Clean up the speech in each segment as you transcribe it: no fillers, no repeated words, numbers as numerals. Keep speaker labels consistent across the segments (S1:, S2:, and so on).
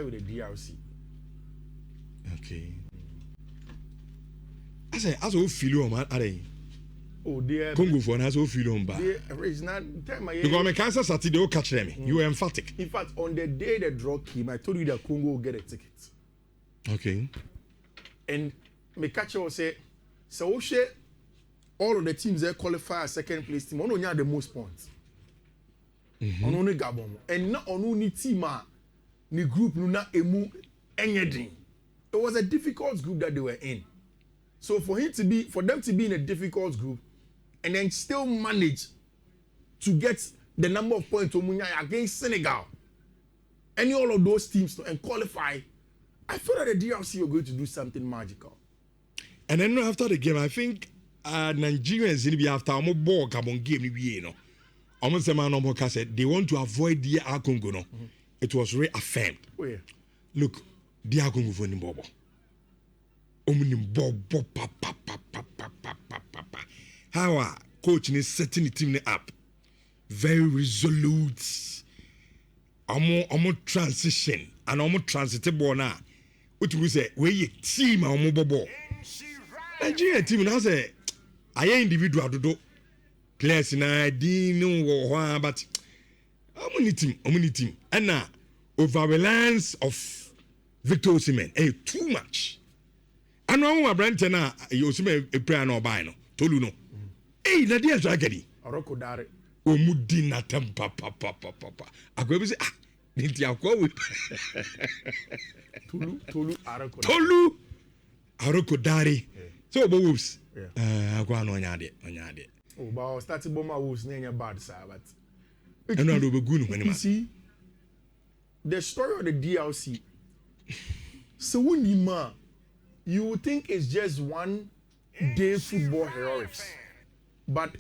S1: with the DRC.
S2: Okay. I say, as we feel on,
S1: Oh dear.
S2: Congo for as we feel on,
S1: because
S2: my cancer Saturday will catch them. You were emphatic.
S1: In fact, on the day the draw came, I told you that Congo will get a ticket.
S2: Okay.
S1: And my catcher will say, so all of the teams that qualify as second place team, only have the most points. On only Gabon. And not on only team, the group no emu anything. It was a difficult group that they were in. So for them to be in a difficult group and then still manage to get the number of points against Senegal, any all of those teams and qualify, I feel that the DRC are going to do something magical.
S2: And then after the game, I think Nigerians will be after a ball Gabon game. You know, almost a man said they want to avoid DR Congo. No, it was reaffirmed.
S1: Oh, yeah.
S2: Look, DR Congo for Nimbobo. How are coaching is setting the team up very resolute. Amo transition and amo transitable now. What we say, where you team amo bobo. Nigeria team now say, I individual do players na dino but amo team. And now overreliance of Victor Osimhen, too much. I know my brand na you Osimhen a prayer no buy no. Tolu no. Na dia so agadi.
S1: Oroko dare.
S2: Omudi na tempa papa. Akwa bi say nti akwa we.
S1: Tolu aroko.
S2: Tolu aroko dare. So obo wolves. Akwa no nya de.
S1: Oh, but start bomber wolves na nya bad sir but.
S2: Eno do begu no hwani ma.
S1: See the story of the DRC. So when you would think it's just one day football heroics. But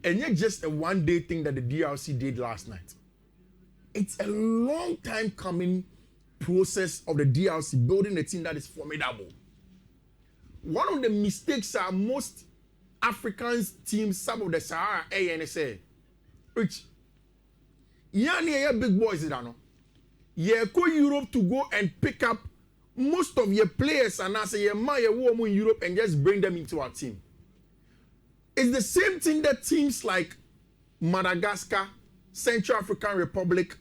S1: and yet just a one day thing that the DRC did last night. It's a long time coming process of the DRC building a team that is formidable. One of the mistakes are most African teams, some of the Sahara ANSA, which yeah big boys in no. Yeah, go Europe to go and pick up most of your players and I say your woman in Europe and just bring them into our team. It's the same thing that teams like Madagascar, Central African Republic,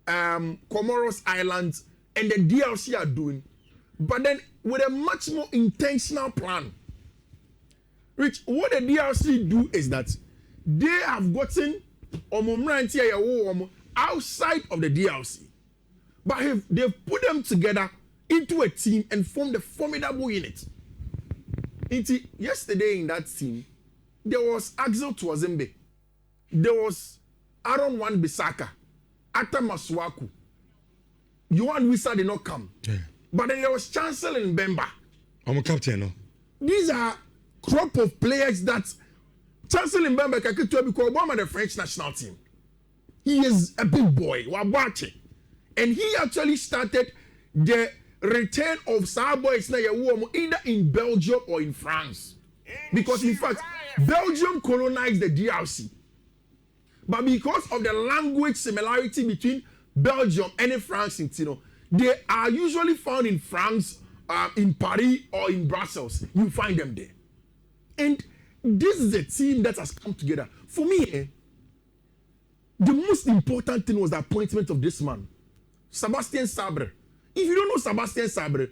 S1: Comoros Islands, and the DRC are doing, but then with a much more intentional plan. Which what the DRC do is that they have gotten outside of the DRC, but they've put them together into a team and formed a formidable unit. Yesterday in that team, there was Axel Tuazembe, there was Aaron Wan-Bissaka, Atta Masuaku. Yohan Wissa did not come. Yeah. But then there was Chancellor Mbemba.
S2: I'm a captain, no?
S1: These are crop of players that Chancellor Mbemba can get to because one of the French national team. He is a big boy, Wabache. And he actually started the return of Star Boys either in Belgium or in France. Because in fact, Belgium colonized the DRC. But because of the language similarity between Belgium and France, they are usually found in France, in Paris or in Brussels. You find them there. And this is a team that has come together. For me, the most important thing was the appointment of this man, Sébastien Sabre. If you don't know Sébastien Sabre,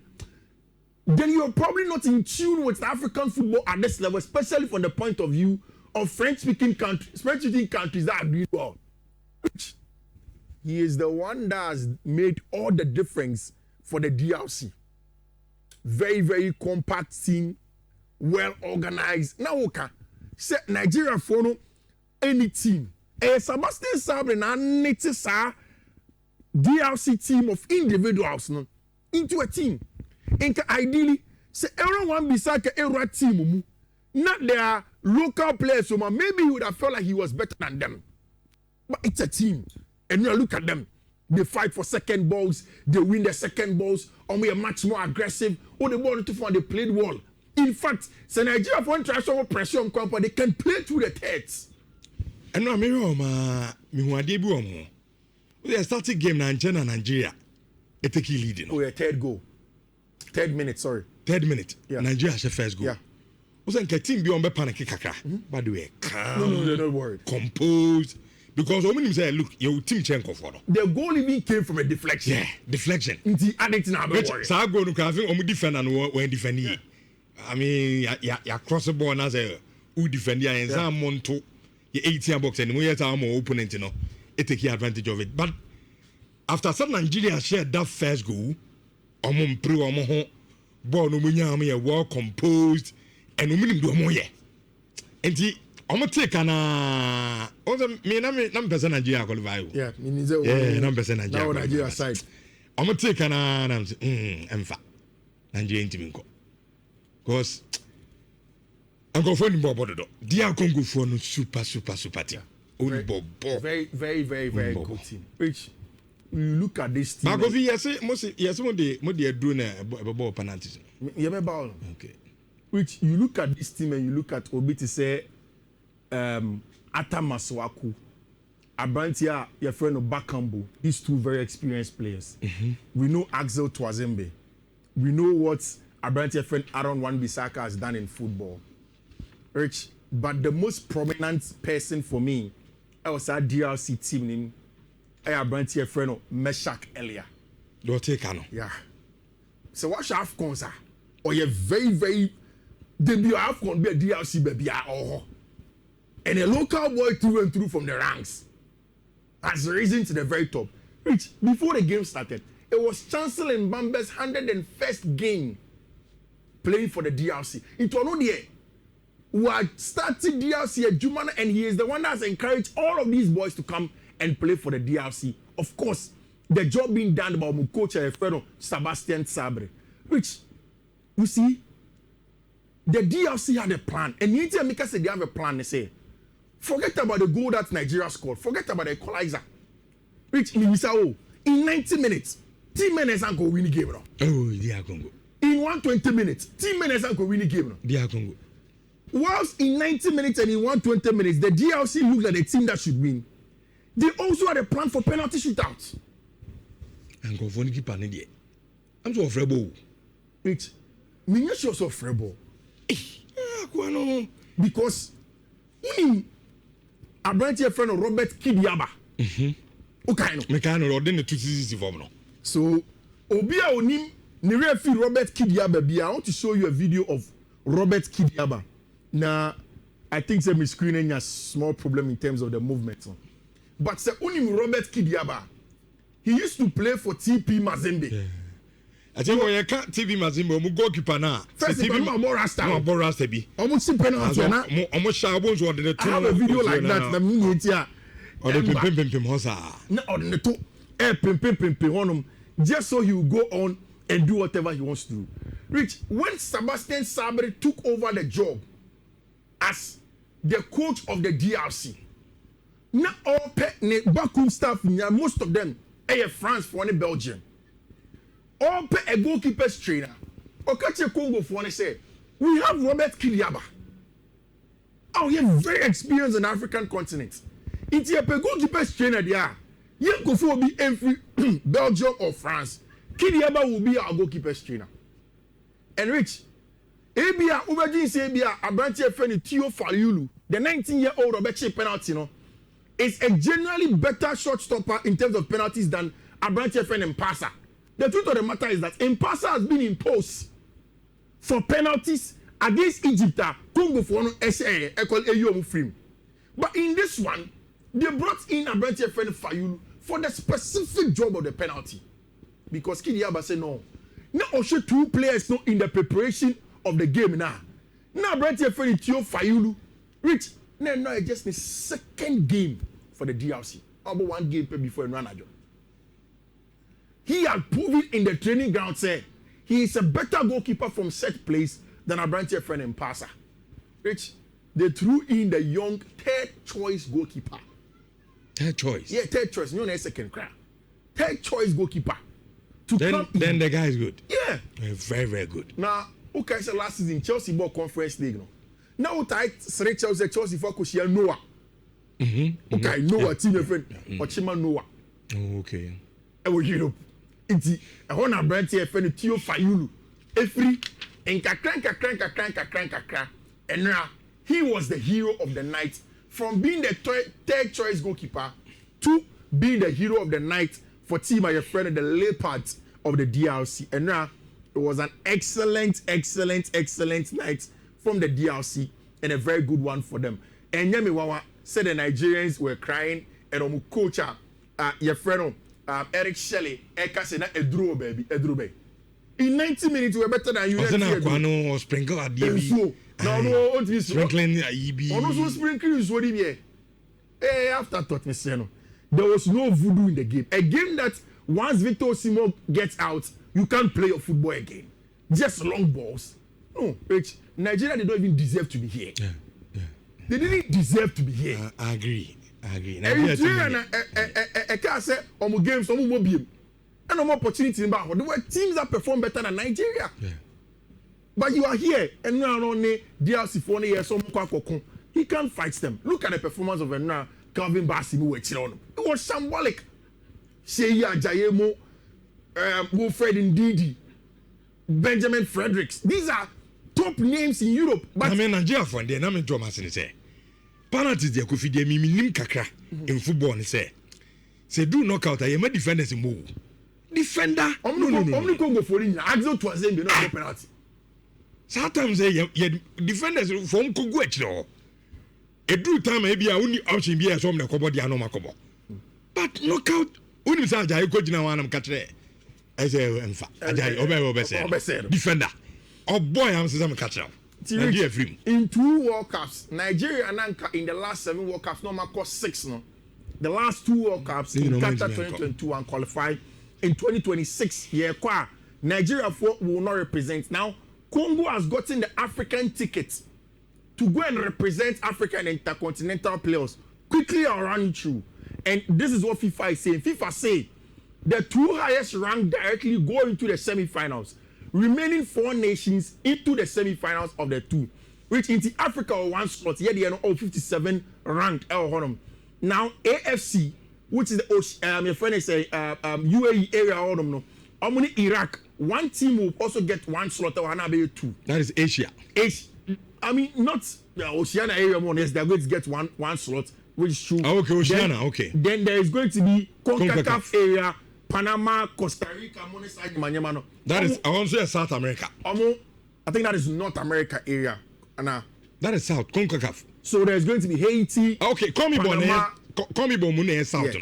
S1: then you're probably not in tune with African football at this level, especially from the point of view of French-speaking countries that are doing well. He is the one that has made all the difference for the DRC. Very, very compact team, well organized. Now, okay, say Nigeria for any team. Sébastien Sabre na niti sa DRC team of individuals no into a team. And ideally, say everyone Wan-Bissaka a team. Not their local players, so maybe he would have felt like he was better than them. But it's a team. And you look at them. They fight for second balls. They win their second balls. And we are much more aggressive. All the ball to find they played well. In fact, so Nigeria for international pressure on company, they can play through the thirds.
S2: And now me starting game na Nigeria. it take lead, you know.
S1: Oh yeah, third minute, sorry.
S2: Third minute.
S1: Yeah.
S2: Nigeria has first goal.
S1: Yeah.
S2: Was a team be on be panic kakra. By the way, calm.
S1: No, they're not worried.
S2: Composed. Because when you say, look, your team chenko for no.
S1: The goal even came from a deflection.
S2: Yeah, deflection.
S1: Inti addict na be worried.
S2: So I go to cafe on defend and when defend. I mean, ya cross the ball as a who defend ya and some monto your 18 box and we have our opponent, you know, it take advantage of it. But after some Nigeria shared that first goal, ball no munya well composed and we do more. And I'm gonna take an also me na person Nigeria qualify.
S1: Yeah,
S2: na person Nigeria.
S1: Now Nigeria side.
S2: I'm gonna take an emfa Nigeria team ko. Because I'm going for the ball. Dia Congo for no super team. Only ball.
S1: Very good team. Which you look at this team.
S2: Marco, yes, what they doing about penalties.
S1: Yeah, ball.
S2: Okay.
S1: Which you look at this team and you look at Obi to say, Atamaswaku, Abrantia, your friend of Bakambu. These two very experienced players. Mm-hmm. We know Axel Twazembe. We know what Abrantia friend Aaron Wan-Bissaka has done in football. Rich, but the most prominent person for me, I was at DRC team name. I Abrantia friend of Meshach Elia.
S2: Don't take Kano.
S1: Yeah. So what should AFCON sir? Or you very debut AFCON be a DRC baby and a local boy through and through from the ranks has risen to the very top. Rich, before the game started, it was Chancellor Mbambe's 101st game playing for the DRC. It was not there. We had started DRC at Jumana, and he is the one that has encouraged all of these boys to come and play for the DRC. Of course, the job being done by my coach, Sebastian Sabre. Which, you see, the DRC had a plan. And you tell me because they have a plan, they say, forget about the goal that Nigeria scored. Forget about the equalizer. Which, in 90 minutes, team minutes and go win the game.
S2: Oh, they are Congo.
S1: In 120 minutes, team minutes and go win the game.
S2: They are Congo.
S1: Whilst in 90 minutes and in 120 minutes, the DRC looked like the team that should win. They also had a plan for penalty shootouts.
S2: And go for the keeper. I'm so afraid.
S1: Which, me sure so afraid. Because Abrantia friend of Robert Kidiaba. Okay, no.
S2: Mekano or then the 2 seasons for no.
S1: So, Obia Onim, Nirefi Robert Kidiaba. I want to show you a video of Robert Kidiaba. Now, I think some screening has small problem in terms of the movement. But the only Robert Kidiaba, he used to play for TP Mazembe. Yeah.
S2: I think when you can't TP Mazembe, I'm goalkeeper now.
S1: First, I'm more Rasta.
S2: I'm more Rasta.
S1: I'm see penalty. I have a video like that. The minute here.
S2: Or the pim hosa.
S1: No, or the two. Pim just so he will go on and do whatever he wants to do. Rich, when Sebastian Sabre took over the job as the coach of the DRC, not all backroom staff, most of them are France for one Belgium. All a goalkeeper's trainer. Okache Congo for one say, we have Robert Kidiaba. Oh, he is very experienced in the African continent. It's a goalkeeper's trainer there. You go for be every Belgium or France. Kidiaba will be our goalkeeper's trainer. And Rich, Abia, Ubajin say Abia, Abrantia friend Tio Faliulu, the 19-year-old Robert penalty, is a generally better shot stopper in terms of penalties than Abrantia friend Mpasa. The truth of the matter is that Mpasa has been imposed for penalties against Egypt, Congo for one frame. But in this one, they brought in Abrantia friend Fayulu for the specific job of the penalty. Because Kidiaba said no. Now also 2 players not in the preparation of the game now. Now Abrantia friend Tio Fayulu, Rich, now just the second game for the DRC. About 1 game before he ran a job. He had proven in the training ground, say he is a better goalkeeper from set plays than Abrantia friend Mpasa. Rich, they threw in the young 3rd choice goalkeeper.
S2: 3rd choice?
S1: Yeah, 3rd choice. No, second crown. 3rd choice goalkeeper.
S2: Then the guy is good.
S1: Yeah.
S2: Very, very good.
S1: Now, okay, so last season, Chelsea bought Conference League. No? Now, tight, Chelsea for Kushia Noah. Okay, Noah, team friend. Ochima Noah.
S2: Oh, okay.
S1: And we Europe. Iti ɛhɔ na aberante yɛfrɛ no Tio Fayulu efiri nkakra ɛnra he was the hero of the night from being the third choice goalkeeper to being the hero of the night for team yɛfrɛ no the Leopards of the DRC ɛnra it was an excellent night from the DRC and a very good one for them. And Yemi Wawa said the Nigerians were crying and coach your friend Eric Shelley said that Edro baby. In 90 minutes we were better than you.
S2: No sprinkle at DB.
S1: No,
S2: sprinkling EB.
S1: Also sprinkling is what he after thought me saying there was no voodoo in the game. A game that once Victor Osimhen gets out, you can't play your football again. Just long balls. No, Rich, Nigeria, they don't even deserve to be here. Yeah. They didn't deserve to be here.
S2: I agree.
S1: Nigeria, I can't say, on games, on more beam. And no more opportunity in Baho. There were teams that perform better than Nigeria.
S2: Yeah.
S1: But you are here, and now only DRC for 1 year, so he can't fight them. Look at the performance of Calvin Bassey. It was symbolic. Sheya Jayemo, Wilfred Ndidi, Benjamin Fredericks. These are top names in Europe.
S2: But I mean, Nigeria for the name Thomas say. Penalties they could feed them minim kakra in football and say do knockout. I am a defenders in move. Defender.
S1: Only go for it. Axel to ascend, no penalty.
S2: Sometimes defenders from Kuguet. A do time maybe I only option be as home the Kobo Diano Makobo. But knockout. When you say I coach now, I'm catching. I say, in fact, defender. Oh boy, I'm saying I'm catching.
S1: In 2 World Cups, Nigeria and Anka in the last 7 World Cups, no matter 6 no. The last 2 World Cups in Qatar 2022 and qualified in 2026. Yeah, Nigeria will not represent. Now, Congo has gotten the African ticket to go and represent Africa in intercontinental players. Quickly, I'll run you through. And this is what FIFA is saying. FIFA say the 2 highest ranked directly go into the semi-finals. Remaining 4 nations into the semi-finals of the 2, which into Africa or 1 slot. Yeah, they are all 57 ranked. Now AFC, which is the your friend is UAE area. Only Iraq, 1 team will also get 1 slot. Or 2.
S2: That is Asia.
S1: I mean, not the Oceania area. Yes, they are going to get one slot, which is true.
S2: Okay, Oceania. Okay.
S1: Then there is going to be CONCACAF area. Panama, Costa Rica, Manyamano.
S2: That is also South America.
S1: I think that is North America area.
S2: That is South, CONCACAF.
S1: So there's going to be Haiti.
S2: Okay, Panama. Mune is South. So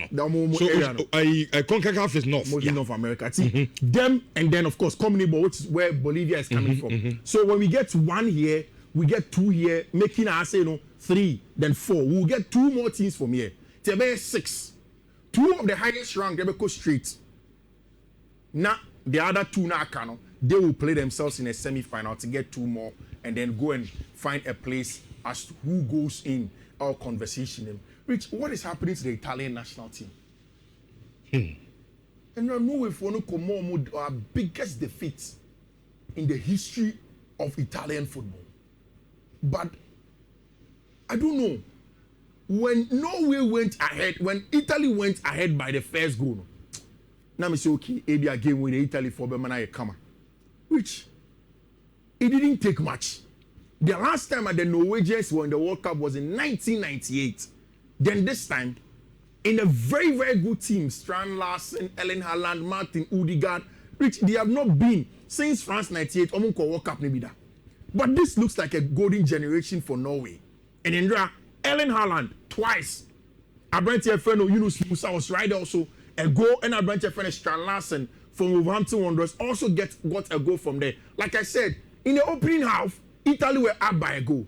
S2: CONCACAF is North.
S1: Mostly North America. See, them and then of course CONMEBOL, which is where Bolivia is coming from. So when we get 1 here, we get 2 here, making us 3, then 4. We'll get 2 more teams from here. Tebe 6. 2 of the highest ranked, they will go straight. Now, the other 2 now, they will play themselves in a semi-final to get 2 more and then go and find a place as to who goes in our conversation. Rich, what is happening to the Italian national team? And I know if we want to come on our biggest defeat in the history of Italian football. But I don't know. When Norway went ahead, when Italy went ahead by the first goal, now I say, okay, maybe a game with Italy for Bemana Kama. Which, it didn't take much. The last time the Norwegians won the World Cup was in 1998. Then this time, in a very, very good team, Strand Larsen, Ellen Haaland, Martin Odegaard, which they have not been since France 98, Omunko World Cup maybe that. But this looks like a golden generation for Norway. And Indra, Ellen Haaland twice. Abrantia Feno Yunus Musa was right also. A goal and Abrantia Feno Strand Larsen from Wolverhampton Wanderers also got a goal from there. Like I said, in the opening half, Italy were up by a goal.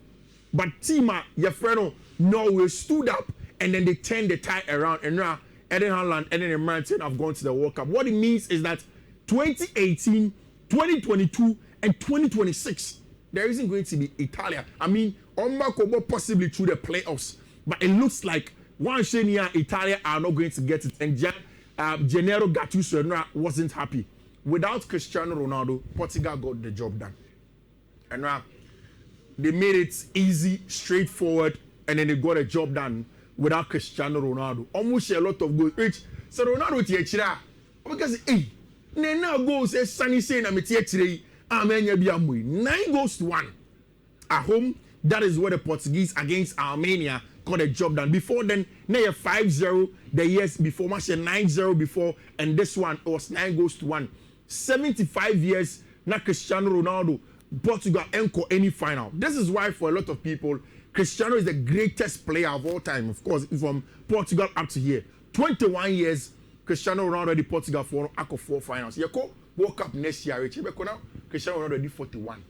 S1: But Tima, Yefreno, Norway stood up and then they turned the tie around. And now Ellen Haaland and then Martin have gone to the World Cup. What it means is that 2018, 2022, and 2026, there isn't going to be Italia. I mean, Omba possibly through the playoffs, but it looks like one Shania Italia are not going to get it. And Gennaro Gattuso wasn't happy. Without Cristiano Ronaldo, Portugal got the job done. And now they made it easy, straightforward, and then they got a job done without Cristiano Ronaldo. Almost a lot of goals. So Ronaldo, because hey, now goals say Sunny saying I'm a today. Armenia be amwe 9-1 at home. That is where the Portuguese against Armenia got a job done. Before then, now 5-0 the years before, match 9-0 before, and this one it was 9-1. 75 years now Cristiano Ronaldo, Portugal encore any final. This is why for a lot of people, Cristiano is the greatest player of all time. Of course, from Portugal up to here. 21 years, Cristiano Ronaldo the Portugal for 4 finals. You go World Cup next year, Cristiano Ronaldo did 41.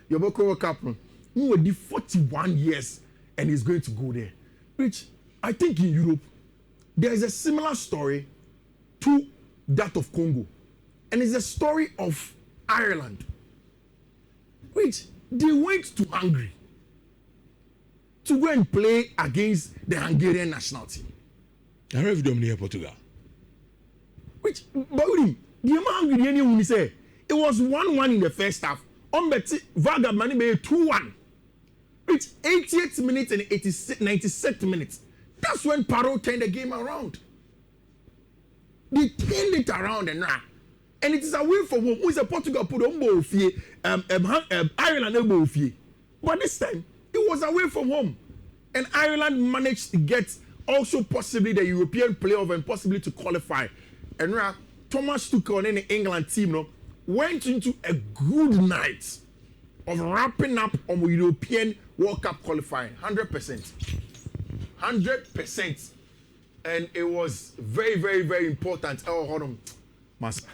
S1: Your World Cup, who will do 41 years and he's going to go there. Which I think in Europe, there is a similar story to that of Congo. And it's a story of Ireland. Which they went to Hungary to go and play against the Hungarian national team.
S2: I don't know if you near Portugal.
S1: Which, but the Hungarian say it was 1-1 in the first half. On Betty Varga Money made 2-1. Which 88 minutes and 96 minutes. That's when Paro turned the game around. They turned it around and now. And it is away from home. Who is a Portugal put on Ireland. But this time, it was away from home. And Ireland managed to get also possibly the European playoff and possibly to qualify. And now, Thomas Tuchel and the England team went into a good night of wrapping up on the European World Cup qualifying. 100%. 100%. And it was very, very, very important. Oh, hold on. Master.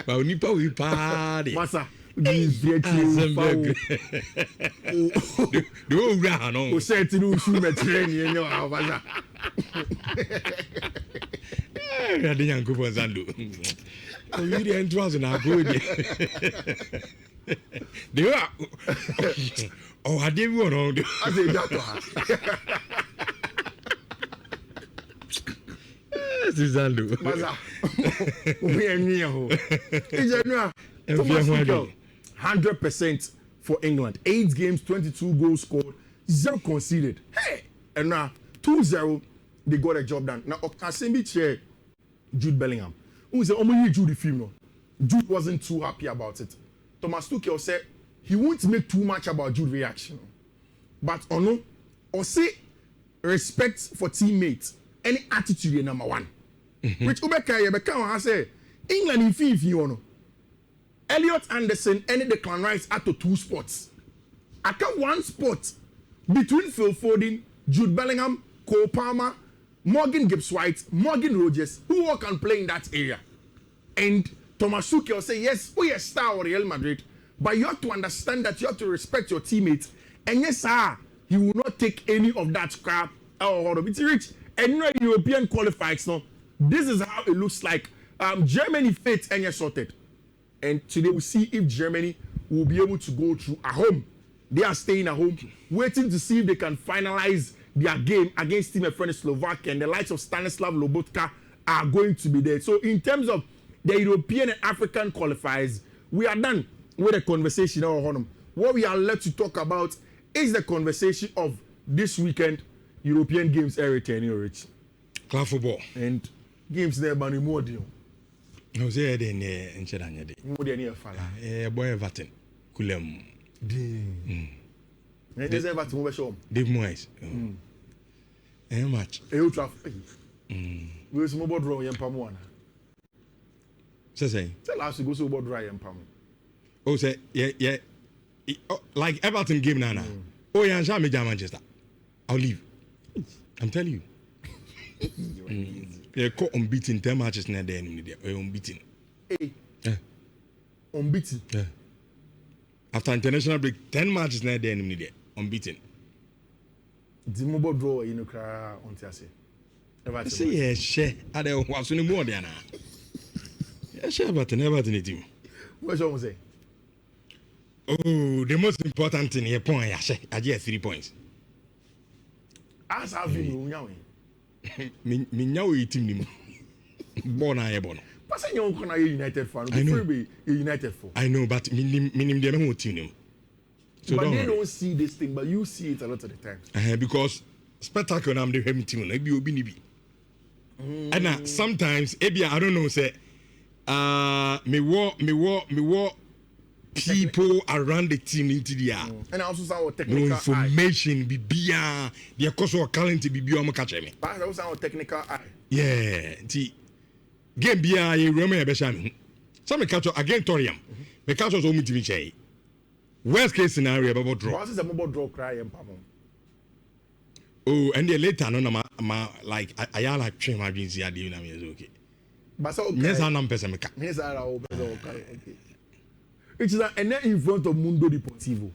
S2: But we party.
S1: Master.
S2: Do
S1: said to do shoe training in your house.
S2: I didn't go for Zandu. You didn't trust in our good. They are. Oh, I didn't want to.
S1: I say that.
S2: Zandu.
S1: We are near. 100% for England. 8 games, 22 goals scored, 0 conceded. Hey! And now 2-0, they got a job done. Now, Okasembi chair Jude Bellingham. Who said, "Oh, Jude the film." No, Jude wasn't too happy about it. Thomas Tuchel said he won't make too much about Jude reaction, but no, or say respect for teammates, any attitude is number one. Which Ubeka has said England in Fiifi no. Elliot Anderson and Declan Rice at to 2 spots. I got 1 spot between Phil Foden, Jude Bellingham, Cole Palmer, Morgan Gibbs-White, Morgan Rogers, who all can play in that area. And Thomas Tuchel say, yes, we are star of Real Madrid, but you have to understand that you have to respect your teammates. And yes, sir, he will not take any of that crap. Oh, it's rich. And you know, European qualifiers, no, this is how it looks like. Germany fate and sorted. And today we'll see if Germany will be able to go through at home. They are staying at home, waiting to see if they can finalize their game against Team friend Slovakia, and the likes of Stanislav Lobotka are going to be there. So in terms of the European and African qualifiers, we are done with the conversation. What we are left to talk about is the conversation of this weekend European games returning, Rich.
S2: Club football.
S1: And games there, but more deal.
S2: No, say then in Chedanya.
S1: More than a fella.
S2: Boy, Everton. Kulem.
S1: There's Everton over show.
S2: Dave Moyes. Match.
S1: A ultra. We're some about draw and Pamuana.
S2: Say.
S1: Tell us to go so about dry and Pam.
S2: Oh, say, yeah. Like Everton game, Nana. Oh, yeah, I'm Manchester. I'll leave. I'm telling you. They're caught unbeaten 10 matches now. They're unbeaten.
S1: Hey. Yeah. Unbeaten.
S2: Yeah. After international break, 10 matches now. They're unbeaten.
S1: The mobile draw, you know, cry on Tiasi.
S2: I say, yeah, share. I don't want any more than yeah, share, but never did it.
S1: What's wrong with say?
S2: Oh, the most important thing here, point, I get 3 points.
S1: As I've been,
S2: Minyaw team born I born.
S1: But you can a United fan. I know. Be a United fan.
S2: I know, but minim the team.
S1: So but they don't see this thing, but you see it a lot of the time.
S2: Because spectacle na am the him team na ebi obi ni bi and sometimes ebi I don't know say me wo people around the team into the
S1: and also some
S2: technical information bibia the course of talent bibia am catch me
S1: but also some technical eye
S2: ti game bia ye rema e be sha me some catch again toriam me catch so mu timi chei worst case scenario about draw
S1: what is a mobile draw cry empamo
S2: oh and then later no ma like I like train my dreams here dey na me is okay
S1: but so okay
S2: yes I'm person me ka
S1: yes I okay which is in front of Mundo Deportivo.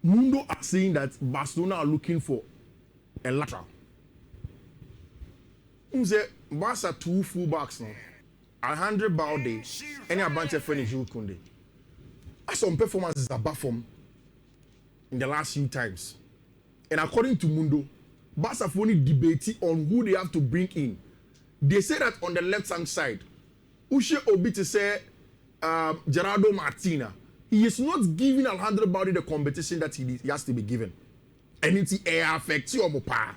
S1: Mundo are saying that Barcelona are looking for a lateral. Say Barca 2 fullbacks now. Alejandro Balde and a bunch of friends Jules Koundé. Some performances are bad from in the last few times. And according to Mundo, Barca have only debating on who they have to bring in. They say that on the left hand side, Uche Obi to say Gerardo Martina, he is not giving Alejandro Balde the competition that he has to be given. And it's affects your power.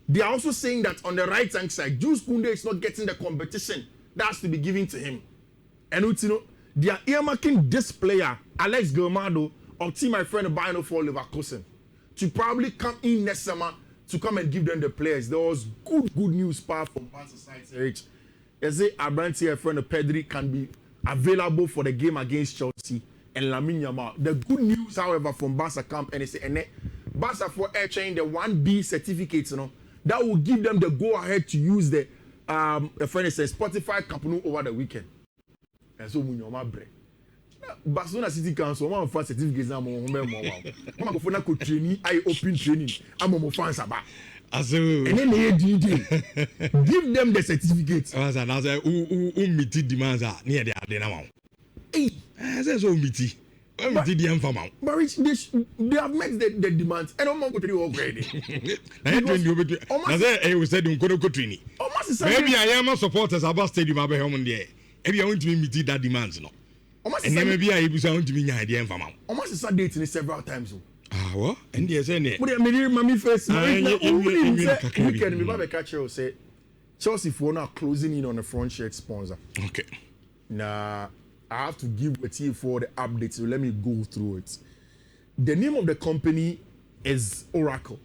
S1: They are also saying that on the right hand side, Jules Koundé is not getting the competition that has to be given to him. And you know, they are earmarking this player, Alex Gilmado, or team my friend Bayern for Leverkusen, to probably come in next summer to come and give them the players. There was good news part from Barca side. They say Abranti, friend Pedri, can be available for the game against Chelsea and Lamine Yamal. The good news, however, from Barca camp and they say, Barca for air chain the 1B certificate, you know, that will give them the go ahead to use the friend says Spotify company over the weekend. And so Munyoma break. Barcelona City Council, one of our certificates now, I'm going to training, I open training, I'm going to fans about. And then they give them the certificate.
S2: I say, who demands are near the Adena.
S1: Hey,
S2: I say, so meaty. But they
S1: have met the demands. And I'm going to do already.
S2: I say, I said, don't go to training. Maybe I am a supporters about stadium. I'll be home there. Maybe I want to meet that demands. No. And then maybe I want to be idea from him.
S1: Almost is dating several times.
S2: What? And yes, and
S1: but I mean, mommy first. Weekend, we have catcher say Chelsea for now closing in on a front shirt sponsor.
S2: Okay.
S1: Now I have to give a tea for the update, so let me go through it. The name of the company is Oracle.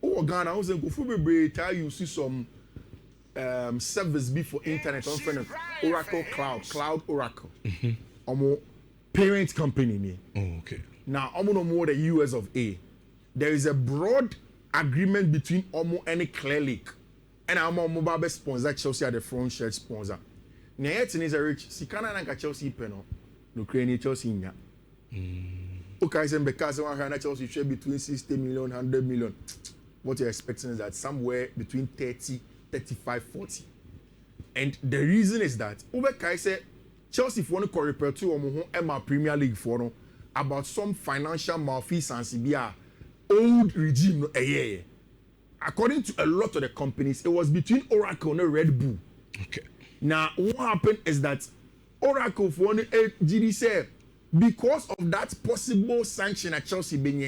S1: Oh, Ghana, I was going to tell you see some service before internet on front of Oracle Cloud Oracle. Parent company name.
S2: Oh, okay.
S1: Now, I'm no more the US of A. There is a broad agreement between Omo and Clear Lake. And I'm a mobile sponsor Chelsea at the front shirt sponsor. Now, yet is a rich Sikana and Chelsea penal. No Ukrainian Chelsea in ya. Okay, so because I Chelsea share between 60 million, 100 million. What you're expecting is that somewhere between 30, 35, 40. And the reason is that over Kaise Chelsea for no repair to Omo Emma Premier League for no. About some financial malfeasance via old regime. According to a lot of the companies, it was between Oracle and Red Bull.
S2: Okay.
S1: Now, what happened is that Oracle for one GD said because of that possible sanction at Chelsea being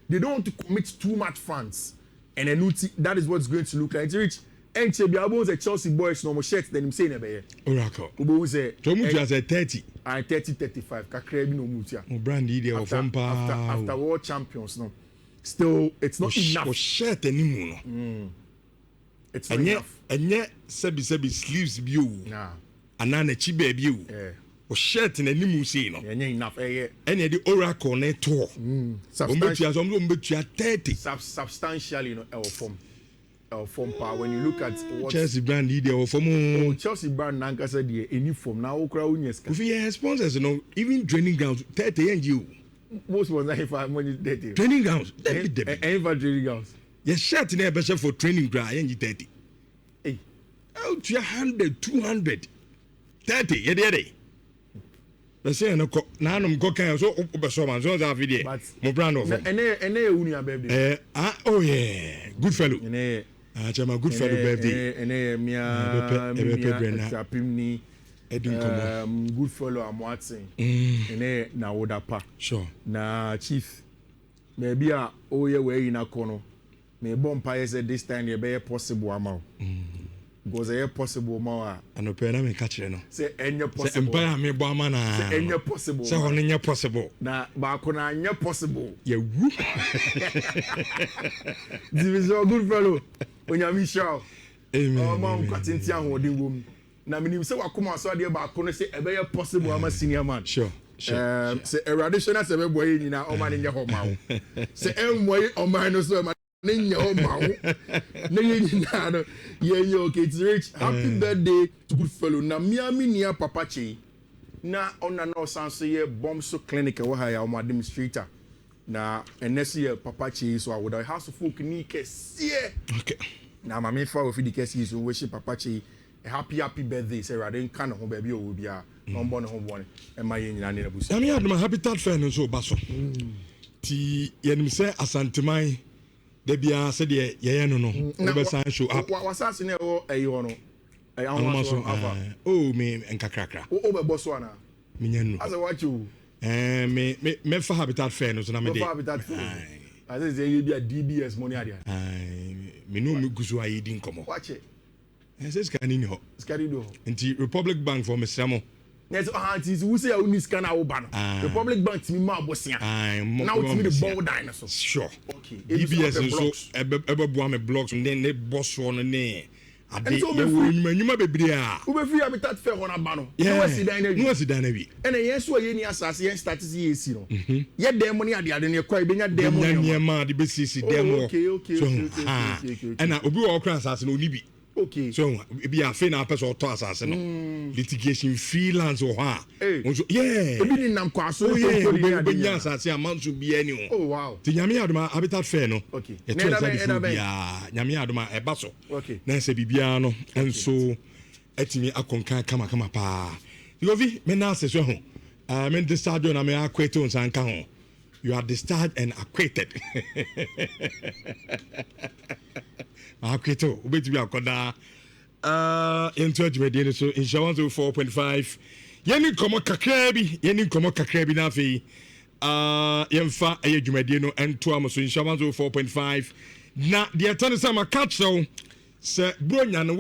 S1: they don't want to commit too much funds. And then that is what it's going to look like. Rich, and the Chelsea boys no more shirts than him saying about
S2: Oracle.
S1: Ubo say
S2: Tomutu has a 30.
S1: And 30-35. Kakrebi no mutia.
S2: Brandy there
S1: after world champions no. Still, it's not enough.
S2: O shirt anymore.
S1: It's not enough.
S2: And yet, sebi sleeves view.
S1: Nah.
S2: And then a chibe view.
S1: Yeah.
S2: O shirt in a new say no.
S1: Yeah, enough.
S2: And the Oracle net tour.
S1: Substantially, you know, our form power. When you look at what
S2: Chelsea brand there or form
S1: Chelsea brand nanka said the any form now okra unyeska.
S2: If you sponsors, you know, even training grounds 30 and you.
S1: Most ones if I money 30.
S2: Training grounds.
S1: Any training grounds.
S2: Your shirt in a better for training ground and you 30.
S1: Hey.
S2: Out to 100, 200, 30, yeah. Let's say no now I'm go can so someone so that video.
S1: But
S2: my brand of
S1: unia birthday.
S2: Oh yeah, good fellow. Chama good fellow birthday.
S1: Pimni. Good fellow I'm watching. Na oda pa.
S2: Sure.
S1: Na chief. Maybe oye we in a kono. me bomb said this time you be possible amount. Because it's possible more.
S2: And open na me catch no.
S1: Say any possible.
S2: Say empire me bo ama na.
S1: Say any possible.
S2: Say hono nya possible.
S1: Na ba ko na nya possible.
S2: Yeah wu.
S1: Division good fellow. Onyami show.
S2: Amen.
S1: Oh man kwatinti ahodi wom. Na me nim say wakoma so ade ba ko no say e be possible ama senior man.
S2: Sure.
S1: Say eradition as e be boy nyina o man nya ho ma wo. Say enmoy o man no so Nenya o ma wo. Na nyina no ye okay it's rich. Happy birthday to good fellow. Na miami nia papa che. Na ona no sanso ye bomb so clinic wa ha ya o ma demonstrator. Na enesi ye papa che so awoda house of folk ni kese.
S2: Okay.
S1: Na mama fa wo fi di kese so we papa che happy birthday say rade kan ho ba bi o bia no mbo ne ho bo ne e ma ye nyina ne na busi.
S2: Na me aduma habitat fair no so ba so. Ti yenim se asanteman de bia se de ye no no be san show up.
S1: Wasase ne wo eyo no. Anwaso ava.
S2: Oh me enkakrakra.
S1: O be boso ana.
S2: Minya no.
S1: Asa wachu.
S2: Me fa habitat fair no so na me de.
S1: Me fa habitat fair. Asa say you be a DBS money area.
S2: Me no me gusu ayi din komo.
S1: Watch it.
S2: Ese skani ni ho.
S1: Skani do.
S2: Nti Republic Bank for me samo.
S1: Yes, aunties who say you scan our banner. Republic Bank to me ma bosia. Now to me the ball dinosaur.
S2: Sure.
S1: Okay.
S2: DBS so ebe boa me blocks and then they boss one ne.
S1: And so
S2: nyuma bebre a.
S1: Ube free habitat fair on abano.
S2: No was dine wi.
S1: And yes we ni asase yen status yesi no. Ye dem money ade ade ne kwa ibenya dem money.
S2: Nya ma de be sisi dem.
S1: Okay.
S2: And obi wo kra asase no ni bi.
S1: Okay.
S2: So be a fin person to asase no. Litigation freelance or ha. Yeah.
S1: Obi ni nam kwa so
S2: be nya asase amanso bi ani ho.
S1: Oh wow.
S2: Ti nyame adoma habitat fair no.
S1: Okay.
S2: Nyame adoma e ba so.
S1: Okay.
S2: Na se bibia no enso etimi akonkan kama pa. Yovi me na se so ho. Me discharge na me acquitted on sanka ho. You are discharged and acquitted. Akweto obetumi akoda into adwumade so insurance 4.5 yeni komo kakra bi na afi yemfa adwumade no ento amoso insurance 4.5 na de atane sama catch so se bronya no